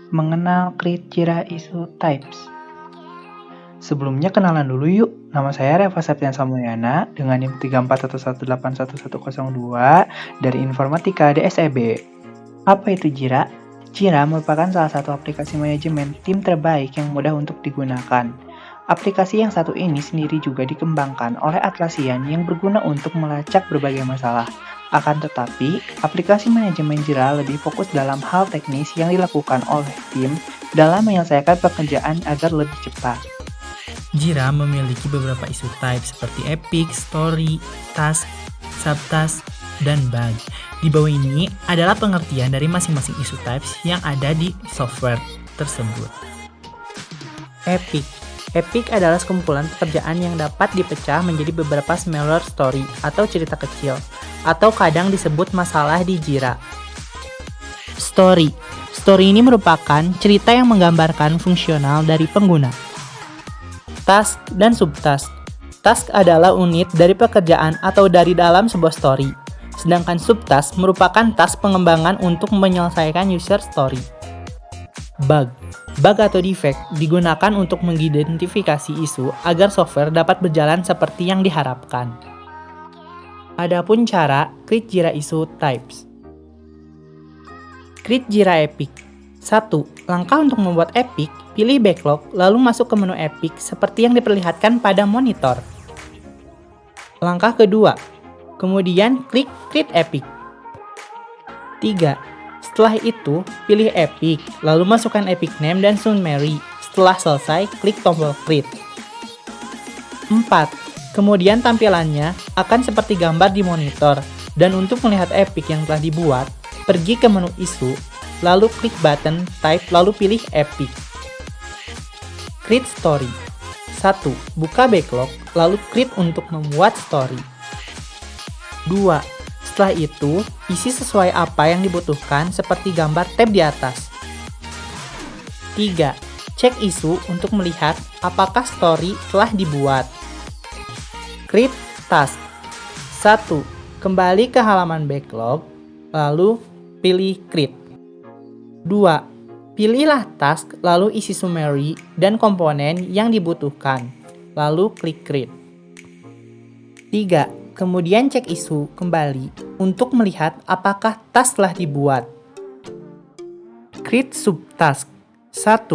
Mengenal Create Jira Issue Types. Sebelumnya kenalan dulu yuk. Nama saya Reva Septiansa Mulyana dengan NIM 3411811102 dari Informatika DSEB. Apa itu Jira? Jira merupakan salah satu aplikasi manajemen tim terbaik yang mudah untuk digunakan. Aplikasi yang satu ini sendiri juga dikembangkan oleh Atlassian yang berguna untuk melacak berbagai masalah. Akan tetapi, aplikasi manajemen Jira lebih fokus dalam hal teknis yang dilakukan oleh tim dalam menyelesaikan pekerjaan agar lebih cepat. Jira memiliki beberapa isu type seperti epic, story, task, subtask, dan bug. Di bawah ini adalah pengertian dari masing-masing isu types yang ada di software tersebut. Epic. Epic adalah sekumpulan pekerjaan yang dapat dipecah menjadi beberapa smaller story atau cerita kecil, atau kadang disebut masalah di Jira. Story. Story ini merupakan cerita yang menggambarkan fungsional dari pengguna. Task dan subtask. Task adalah unit dari pekerjaan atau dari dalam sebuah story. Sedangkan subtask merupakan task pengembangan untuk menyelesaikan user story. Bug. Bug atau defect digunakan untuk mengidentifikasi isu agar software dapat berjalan seperti yang diharapkan. Adapun cara Create Jira Issue Types. Create Jira Epic. 1. Langkah untuk membuat Epic, pilih backlog lalu masuk ke menu Epic seperti yang diperlihatkan pada monitor. Langkah kedua, kemudian klik Create Epic. 3. Setelah itu, pilih Epic, lalu masukkan Epic Name dan Summary. Setelah selesai, klik tombol Create. 4. Kemudian tampilannya akan seperti gambar di monitor. Dan untuk melihat Epic yang telah dibuat, pergi ke menu Isu, lalu klik button Type, lalu pilih Epic. Create Story. 1. Buka backlog, lalu create untuk membuat story. 2. Setelah itu, isi sesuai apa yang dibutuhkan seperti gambar tab di atas. 3. Cek isu untuk melihat apakah story telah dibuat. Create Task. 1. Kembali ke halaman backlog, lalu pilih Create. 2. Pilihlah task, lalu isi summary dan komponen yang dibutuhkan, lalu klik Create. 3. Kemudian cek isu kembali untuk melihat apakah task telah dibuat. Create subtask. 1.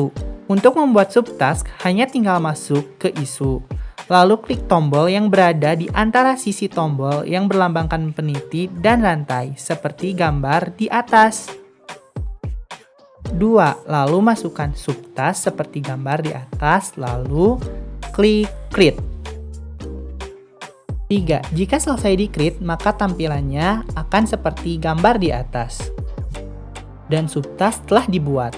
Untuk membuat subtask, hanya tinggal masuk ke isu, lalu klik tombol yang berada di antara sisi tombol yang berlambangkan peniti dan rantai, seperti gambar di atas. 2. Lalu masukkan subtask seperti gambar di atas, lalu klik Create. 3. Jika selesai di-create, maka tampilannya akan seperti gambar di atas. Dan subtask telah dibuat.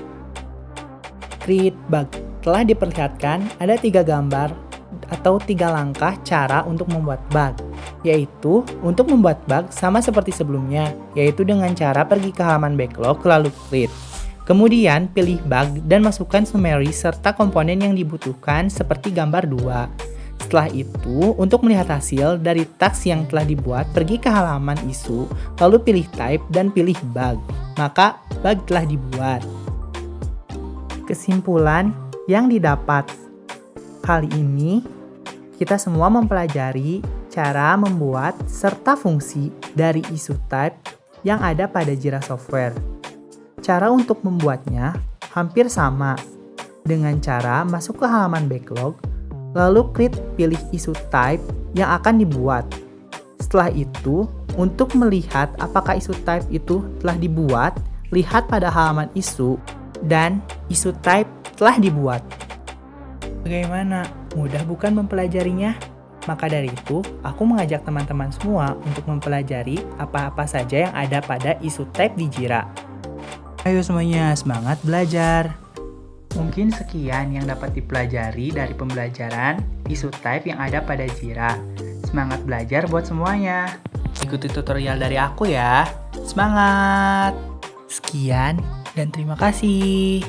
Create Bug. Telah diperlihatkan ada 3 gambar atau 3 langkah cara untuk membuat bug. Yaitu, untuk membuat bug sama seperti sebelumnya, yaitu dengan cara pergi ke halaman backlog lalu create. Kemudian pilih bug dan masukkan summary serta komponen yang dibutuhkan seperti gambar 2. Setelah itu, untuk melihat hasil dari task yang telah dibuat, pergi ke halaman isu, lalu pilih type dan pilih bug. Maka, bug telah dibuat. Kesimpulan yang didapat. Kali ini, kita semua mempelajari cara membuat serta fungsi dari isu type yang ada pada Jira Software. Cara untuk membuatnya hampir sama, dengan cara masuk ke halaman backlog, lalu klik pilih isu type yang akan dibuat. Setelah itu, untuk melihat apakah isu type itu telah dibuat, lihat pada halaman isu dan isu type telah dibuat. Bagaimana? Mudah bukan mempelajarinya? Maka dari itu, aku mengajak teman-teman semua untuk mempelajari apa-apa saja yang ada pada isu type di Jira. Ayo semuanya, semangat belajar! Mungkin sekian yang dapat dipelajari dari pembelajaran isu type yang ada pada Jira. Semangat belajar buat semuanya. Ikuti tutorial dari aku ya. Semangat! Sekian dan terima kasih.